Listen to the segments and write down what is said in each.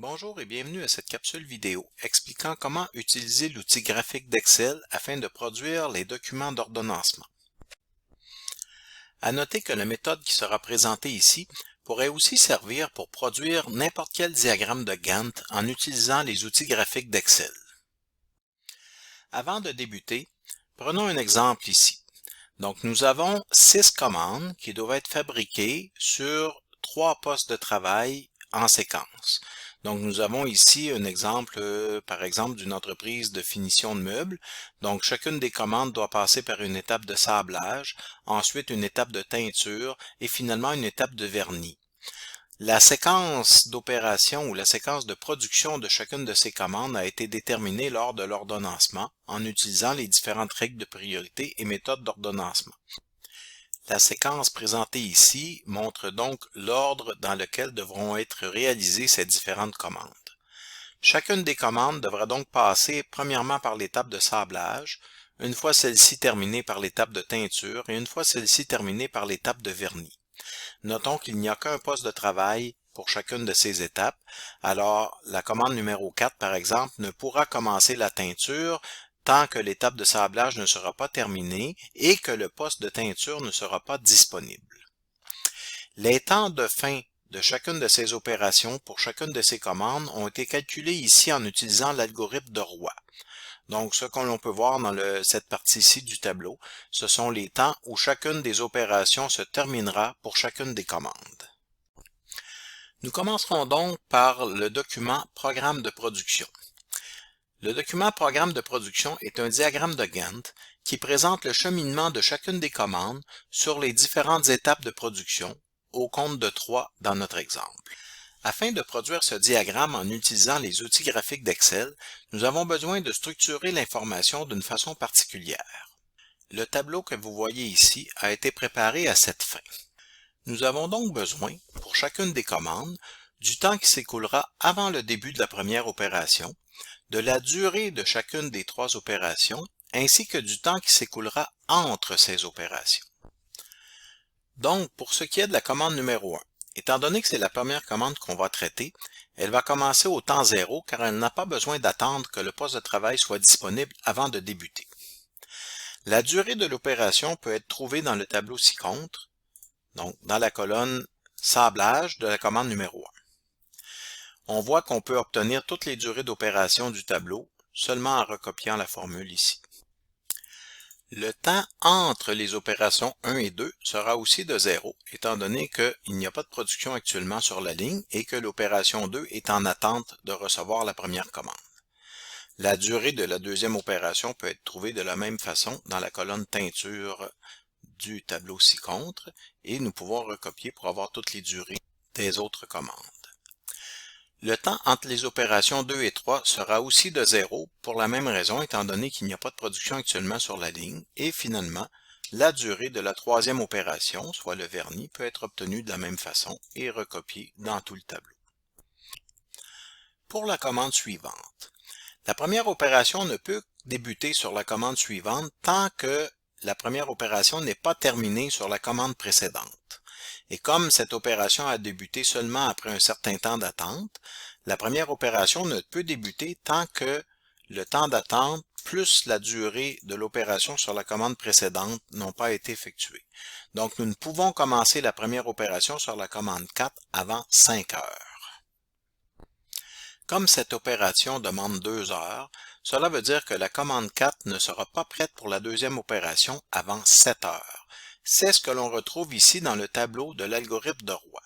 Bonjour et bienvenue à cette capsule vidéo expliquant comment utiliser l'outil graphique d'Excel afin de produire les documents d'ordonnancement. À noter que la méthode qui sera présentée ici pourrait aussi servir pour produire n'importe quel diagramme de Gantt en utilisant les outils graphiques d'Excel. Avant de débuter, prenons un exemple ici. Donc nous avons 6 commandes qui doivent être fabriquées sur 3 postes de travail en séquence. Donc nous avons ici un exemple, par exemple, d'une entreprise de finition de meubles. Donc chacune des commandes doit passer par une étape de sablage, ensuite une étape de teinture et finalement une étape de vernis. La séquence d'opération ou la séquence de production de chacune de ces commandes a été déterminée lors de l'ordonnancement en utilisant les différentes règles de priorité et méthodes d'ordonnancement. La séquence présentée ici montre donc l'ordre dans lequel devront être réalisées ces différentes commandes. Chacune des commandes devra donc passer premièrement par l'étape de sablage, une fois celle-ci terminée par l'étape de teinture et une fois celle-ci terminée par l'étape de vernis. Notons qu'il n'y a qu'un poste de travail pour chacune de ces étapes. Alors, la commande numéro 4, par exemple, ne pourra commencer la teinture tant que l'étape de sablage ne sera pas terminée et que le poste de teinture ne sera pas disponible. Les temps de fin de chacune de ces opérations pour chacune de ces commandes ont été calculés ici en utilisant l'algorithme de Roy. Donc, ce que l'on peut voir dans cette partie-ci du tableau, ce sont les temps où chacune des opérations se terminera pour chacune des commandes. Nous commencerons donc par le document Programme de production. Le document Programme de production est un diagramme de Gantt qui présente le cheminement de chacune des commandes sur les différentes étapes de production, au compte de 3 dans notre exemple. Afin de produire ce diagramme en utilisant les outils graphiques d'Excel, nous avons besoin de structurer l'information d'une façon particulière. Le tableau que vous voyez ici a été préparé à cette fin. Nous avons donc besoin, pour chacune des commandes, du temps qui s'écoulera avant le début de la première opération, de la durée de chacune des 3 opérations, ainsi que du temps qui s'écoulera entre ces opérations. Donc, pour ce qui est de la commande numéro 1, étant donné que c'est la première commande qu'on va traiter, elle va commencer au temps 0 car elle n'a pas besoin d'attendre que le poste de travail soit disponible avant de débuter. La durée de l'opération peut être trouvée dans le tableau ci-contre, donc dans la colonne sablage de la commande numéro 1. On voit qu'on peut obtenir toutes les durées d'opération du tableau seulement en recopiant la formule ici. Le temps entre les opérations 1 et 2 sera aussi de 0, étant donné qu'il n'y a pas de production actuellement sur la ligne et que l'opération 2 est en attente de recevoir la première commande. La durée de la deuxième opération peut être trouvée de la même façon dans la colonne teinture du tableau ci-contre et nous pouvons recopier pour avoir toutes les durées des autres commandes. Le temps entre les opérations 2 et 3 sera aussi de 0 pour la même raison étant donné qu'il n'y a pas de production actuellement sur la ligne et finalement, la durée de la troisième opération, soit le vernis, peut être obtenue de la même façon et recopiée dans tout le tableau. Pour la commande suivante, la première opération ne peut débuter sur la commande suivante tant que la première opération n'est pas terminée sur la commande précédente. Et comme cette opération a débuté seulement après un certain temps d'attente, la première opération ne peut débuter tant que le temps d'attente plus la durée de l'opération sur la commande précédente n'ont pas été effectués. Donc nous ne pouvons commencer la première opération sur la commande 4 avant 5 heures. Comme cette opération demande 2 heures, cela veut dire que la commande 4 ne sera pas prête pour la deuxième opération avant 7 heures. C'est ce que l'on retrouve ici dans le tableau de l'algorithme de Roy.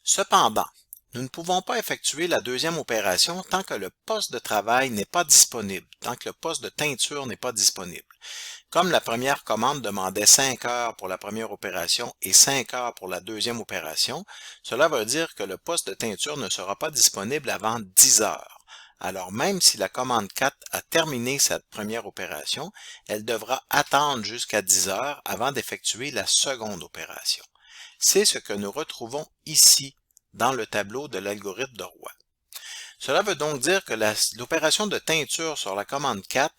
Cependant, nous ne pouvons pas effectuer la deuxième opération tant que le poste de travail n'est pas disponible, tant que le poste de teinture n'est pas disponible. Comme la première commande demandait 5 heures pour la première opération et 5 heures pour la deuxième opération, cela veut dire que le poste de teinture ne sera pas disponible avant 10 heures. Alors même si la commande 4 a terminé cette première opération, elle devra attendre jusqu'à 10 heures avant d'effectuer la seconde opération. C'est ce que nous retrouvons ici dans le tableau de l'algorithme de Roy. Cela veut donc dire que l'opération de teinture sur la commande 4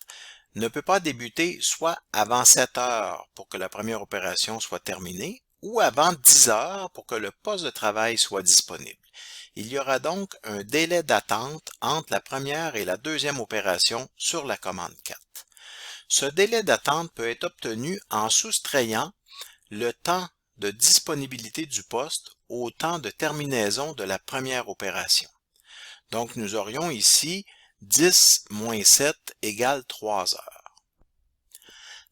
ne peut pas débuter soit avant 7 heures pour que la première opération soit terminée, ou avant 10 heures pour que le poste de travail soit disponible. Il y aura donc un délai d'attente entre la première et la deuxième opération sur la commande 4. Ce délai d'attente peut être obtenu en soustrayant le temps de disponibilité du poste au temps de terminaison de la première opération. Donc, nous aurions ici 10 moins 7 égale 3 heures.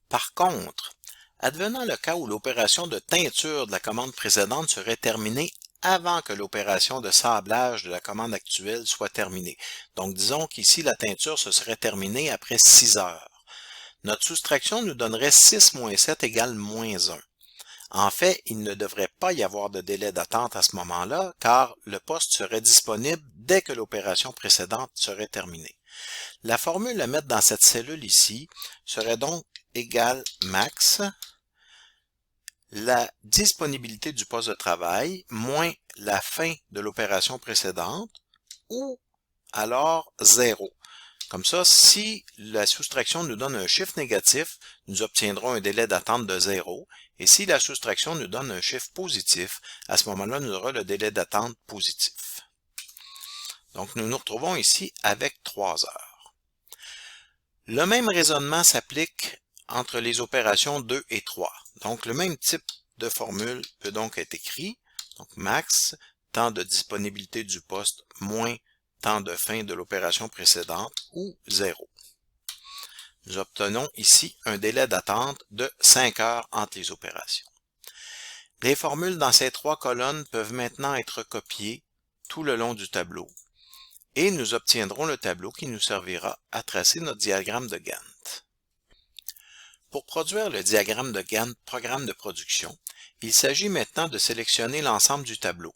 Par contre, advenant le cas où l'opération de teinture de la commande précédente serait terminée avant que l'opération de sablage de la commande actuelle soit terminée. Donc, disons qu'ici, la teinture se serait terminée après 6 heures. Notre soustraction nous donnerait 6 moins 7 égale moins 1. En fait, il ne devrait pas y avoir de délai d'attente à ce moment-là, car le poste serait disponible dès que l'opération précédente serait terminée. La formule à mettre dans cette cellule ici serait donc égale max la disponibilité du poste de travail moins la fin de l'opération précédente ou alors 0. Comme ça, si la soustraction nous donne un chiffre négatif, nous obtiendrons un délai d'attente de 0. Et si la soustraction nous donne un chiffre positif, à ce moment-là, nous aurons le délai d'attente positif. Donc, nous nous retrouvons ici avec 3 heures. Le même raisonnement s'applique entre les opérations 2 et 3. Donc, le même type de formule peut donc être écrit. Donc, max, temps de disponibilité du poste, moins temps de fin de l'opération précédente, ou 0. Nous obtenons ici un délai d'attente de 5 heures entre les opérations. Les formules dans ces 3 colonnes peuvent maintenant être copiées tout le long du tableau et nous obtiendrons le tableau qui nous servira à tracer notre diagramme de Gantt. Pour produire le diagramme de Gantt programme de production, il s'agit maintenant de sélectionner l'ensemble du tableau.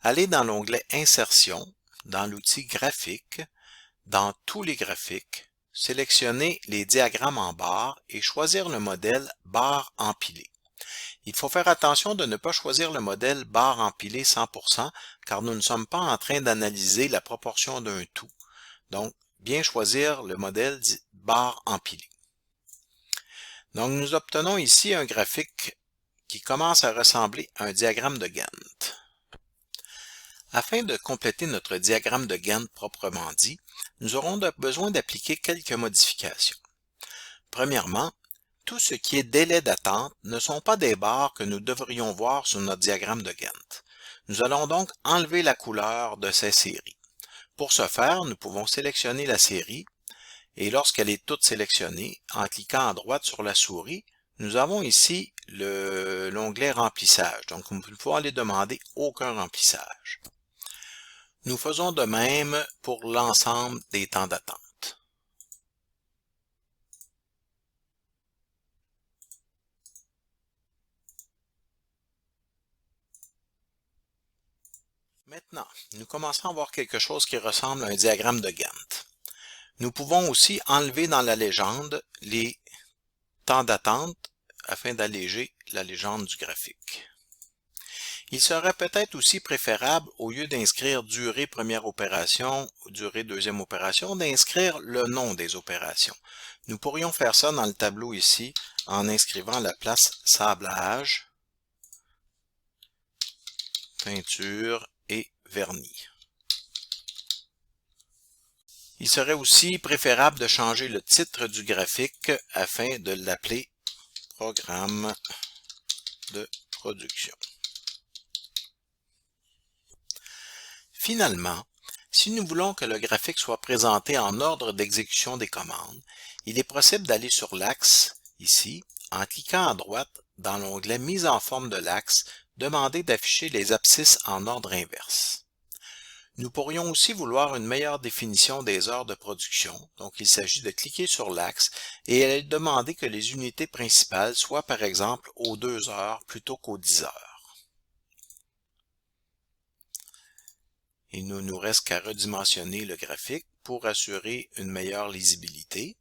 Allez dans l'onglet Insertion, dans l'outil Graphique, dans Tous les graphiques, sélectionnez les diagrammes en barres et choisir le modèle barre empilée. Il faut faire attention de ne pas choisir le modèle barre empilée 100% car nous ne sommes pas en train d'analyser la proportion d'un tout. Donc, bien choisir le modèle barre empilée. Donc, nous obtenons ici un graphique qui commence à ressembler à un diagramme de Gantt. Afin de compléter notre diagramme de Gantt proprement dit, nous aurons besoin d'appliquer quelques modifications. Premièrement, tout ce qui est délai d'attente ne sont pas des barres que nous devrions voir sur notre diagramme de Gantt. Nous allons donc enlever la couleur de ces séries. Pour ce faire, nous pouvons sélectionner la série et lorsqu'elle est toute sélectionnée, en cliquant à droite sur la souris, nous avons ici l'onglet remplissage. Donc, nous ne pouvons aller demander aucun remplissage. Nous faisons de même pour l'ensemble des temps d'attente. Maintenant, nous commençons à voir quelque chose qui ressemble à un diagramme de Gantt. Nous pouvons aussi enlever dans la légende les temps d'attente afin d'alléger la légende du graphique. Il serait peut-être aussi préférable, au lieu d'inscrire durée première opération ou durée deuxième opération, d'inscrire le nom des opérations. Nous pourrions faire ça dans le tableau ici en inscrivant la place sablage, peinture et vernis. Il serait aussi préférable de changer le titre du graphique afin de l'appeler programme de production. Finalement, si nous voulons que le graphique soit présenté en ordre d'exécution des commandes, il est possible d'aller sur l'axe, ici, en cliquant à droite dans l'onglet Mise en forme de l'axe, demander d'afficher les abscisses en ordre inverse. Nous pourrions aussi vouloir une meilleure définition des heures de production, donc il s'agit de cliquer sur l'axe et demander que les unités principales soient par exemple aux 2 heures plutôt qu'aux 10 heures. Il ne nous reste qu'à redimensionner le graphique pour assurer une meilleure lisibilité.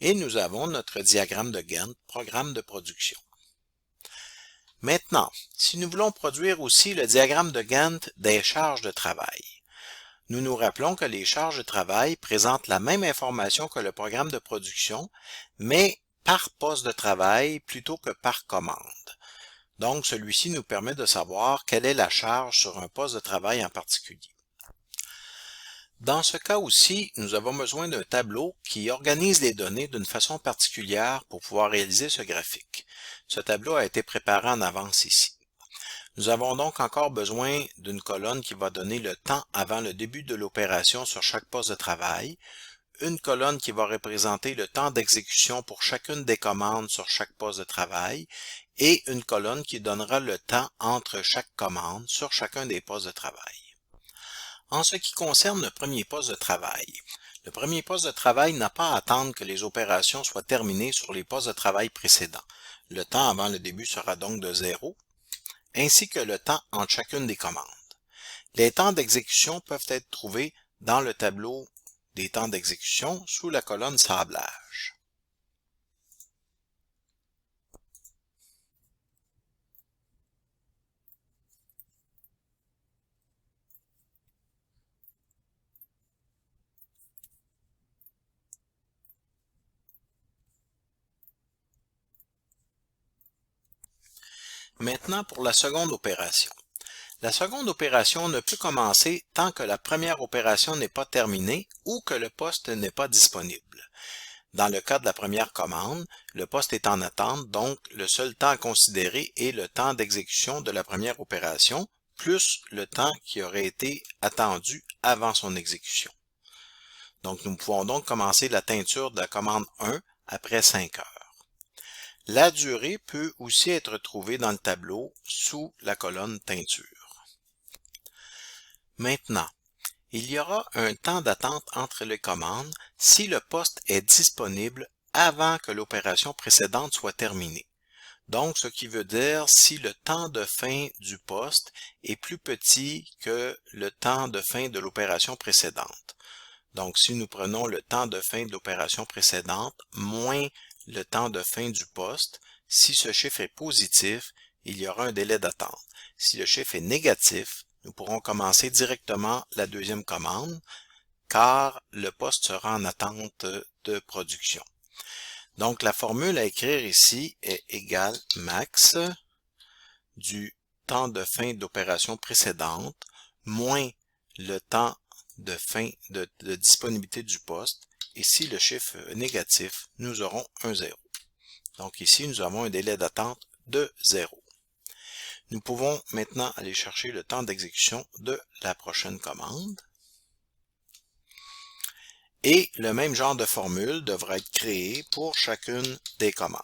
Et nous avons notre diagramme de Gantt, programme de production. Maintenant, si nous voulons produire aussi le diagramme de Gantt des charges de travail, nous nous rappelons que les charges de travail présentent la même information que le programme de production, mais par poste de travail plutôt que par commande. Donc, celui-ci nous permet de savoir quelle est la charge sur un poste de travail en particulier. Dans ce cas aussi, nous avons besoin d'un tableau qui organise les données d'une façon particulière pour pouvoir réaliser ce graphique. Ce tableau a été préparé en avance ici. Nous avons donc encore besoin d'une colonne qui va donner le temps avant le début de l'opération sur chaque poste de travail, une colonne qui va représenter le temps d'exécution pour chacune des commandes sur chaque poste de travail et une colonne qui donnera le temps entre chaque commande sur chacun des postes de travail. En ce qui concerne le premier poste de travail, le premier poste de travail n'a pas à attendre que les opérations soient terminées sur les postes de travail précédents. Le temps avant le début sera donc de 0, ainsi que le temps entre chacune des commandes. Les temps d'exécution peuvent être trouvés dans le tableau des temps d'exécution sous la colonne sablage. Maintenant pour la seconde opération. La seconde opération ne peut commencer tant que la première opération n'est pas terminée ou que le poste n'est pas disponible. Dans le cas de la première commande, le poste est en attente, donc le seul temps à considérer est le temps d'exécution de la première opération, plus le temps qui aurait été attendu avant son exécution. Donc nous pouvons donc commencer la teinture de la commande 1 après 5 heures. La durée peut aussi être trouvée dans le tableau sous la colonne teinture. Maintenant, il y aura un temps d'attente entre les commandes si le poste est disponible avant que l'opération précédente soit terminée. Donc, ce qui veut dire si le temps de fin du poste est plus petit que le temps de fin de l'opération précédente. Donc, si nous prenons le temps de fin de l'opération précédente moins le temps de fin du poste, si ce chiffre est positif, il y aura un délai d'attente. Si le chiffre est négatif, nous pourrons commencer directement la deuxième commande, car le poste sera en attente de production. Donc, la formule à écrire ici est égale max du temps de fin d'opération précédente moins le temps de fin de disponibilité du poste, et si le chiffre est négatif, nous aurons un 0. Donc ici, nous avons un délai d'attente de 0. Nous pouvons maintenant aller chercher le temps d'exécution de la prochaine commande. Et le même genre de formule devra être créé pour chacune des commandes.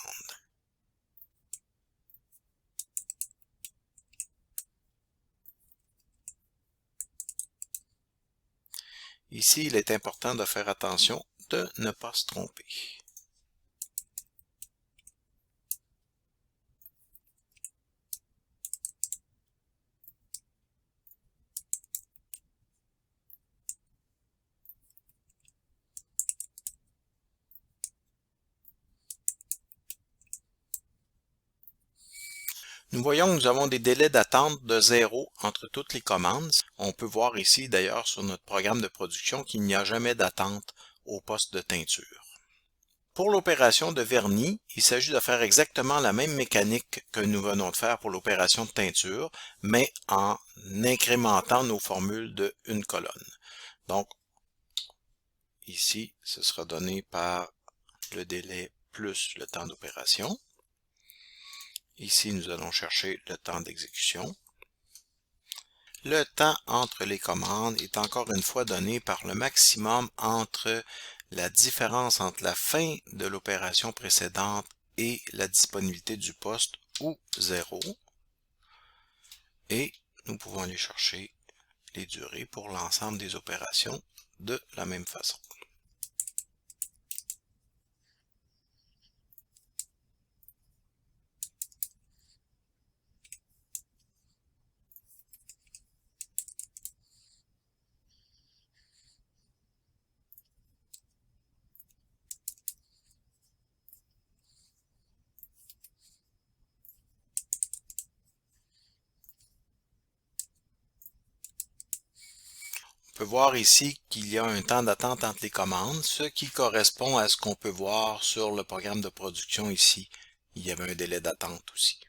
Ici, il est important de faire attention de ne pas se tromper. Nous voyons que nous avons des délais d'attente de 0 entre toutes les commandes. On peut voir ici d'ailleurs sur notre programme de production qu'il n'y a jamais d'attente au poste de teinture. Pour l'opération de vernis, il s'agit de faire exactement la même mécanique que nous venons de faire pour l'opération de teinture, mais en incrémentant nos formules de une colonne. Donc, ici, ce sera donné par le délai plus le temps d'opération. Ici, nous allons chercher le temps d'exécution. Le temps entre les commandes est encore une fois donné par le maximum entre la différence entre la fin de l'opération précédente et la disponibilité du poste, ou 0. Et nous pouvons aller chercher les durées pour l'ensemble des opérations de la même façon. On peut voir ici qu'il y a un temps d'attente entre les commandes, ce qui correspond à ce qu'on peut voir sur le programme de production ici. Il y avait un délai d'attente aussi.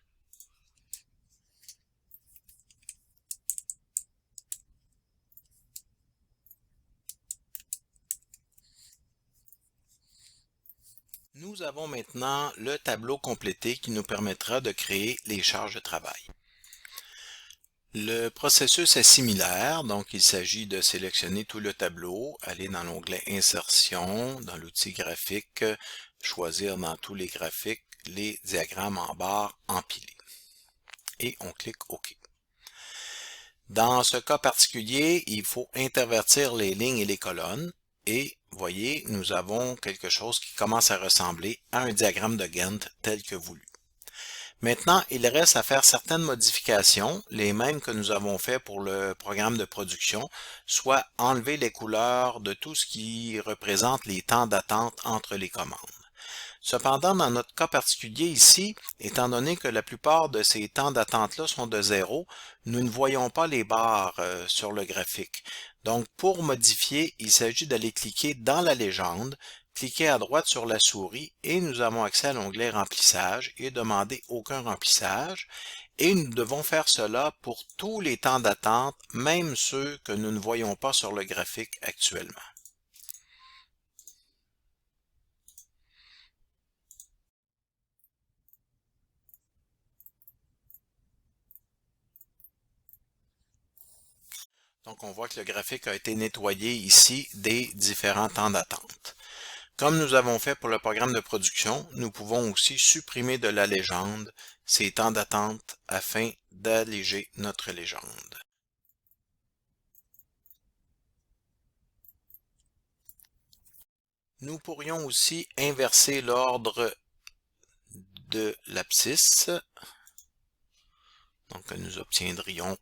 Nous avons maintenant le tableau complété qui nous permettra de créer les charges de travail. Le processus est similaire, donc il s'agit de sélectionner tout le tableau, aller dans l'onglet Insertion, dans l'outil graphique, choisir dans tous les graphiques les diagrammes en barre empilés. Et on clique OK. Dans ce cas particulier, il faut intervertir les lignes et les colonnes. Et voyez, nous avons quelque chose qui commence à ressembler à un diagramme de Gantt tel que voulu. Maintenant, il reste à faire certaines modifications, les mêmes que nous avons fait pour le programme de production, soit enlever les couleurs de tout ce qui représente les temps d'attente entre les commandes. Cependant, dans notre cas particulier ici, étant donné que la plupart de ces temps d'attente-là sont de 0, nous ne voyons pas les barres sur le graphique. Donc, pour modifier, il s'agit d'aller cliquer dans la légende, cliquer à droite sur la souris et nous avons accès à l'onglet Remplissage et demander aucun remplissage. Et nous devons faire cela pour tous les temps d'attente, même ceux que nous ne voyons pas sur le graphique actuellement. Donc, on voit que le graphique a été nettoyé ici des différents temps d'attente. Comme nous avons fait pour le programme de production, nous pouvons aussi supprimer de la légende ces temps d'attente afin d'alléger notre légende. Nous pourrions aussi inverser l'ordre de l'abscisse, donc que nous obtiendrions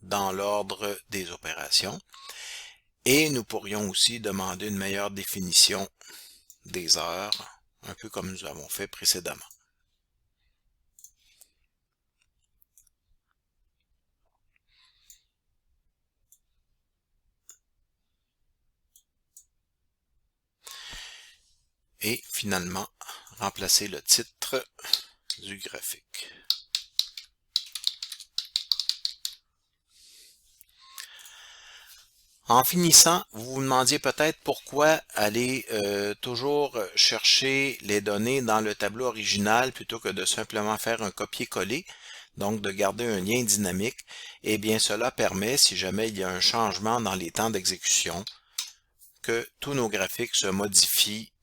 dans l'ordre des opérations. Et nous pourrions aussi demander une meilleure définition des heures, un peu comme nous avons fait précédemment. Et finalement, remplacer le titre du graphique. En finissant, vous vous demandiez peut-être pourquoi aller toujours chercher les données dans le tableau original plutôt que de simplement faire un copier-coller, donc de garder un lien dynamique. Eh bien, cela permet, si jamais il y a un changement dans les temps d'exécution, que tous nos graphiques se modifient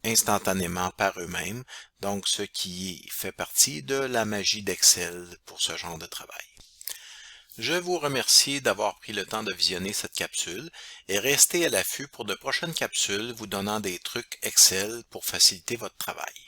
instantanément par eux-mêmes, donc ce qui fait partie de la magie d'Excel pour ce genre de travail. Je vous remercie d'avoir pris le temps de visionner cette capsule et restez à l'affût pour de prochaines capsules vous donnant des trucs Excel pour faciliter votre travail.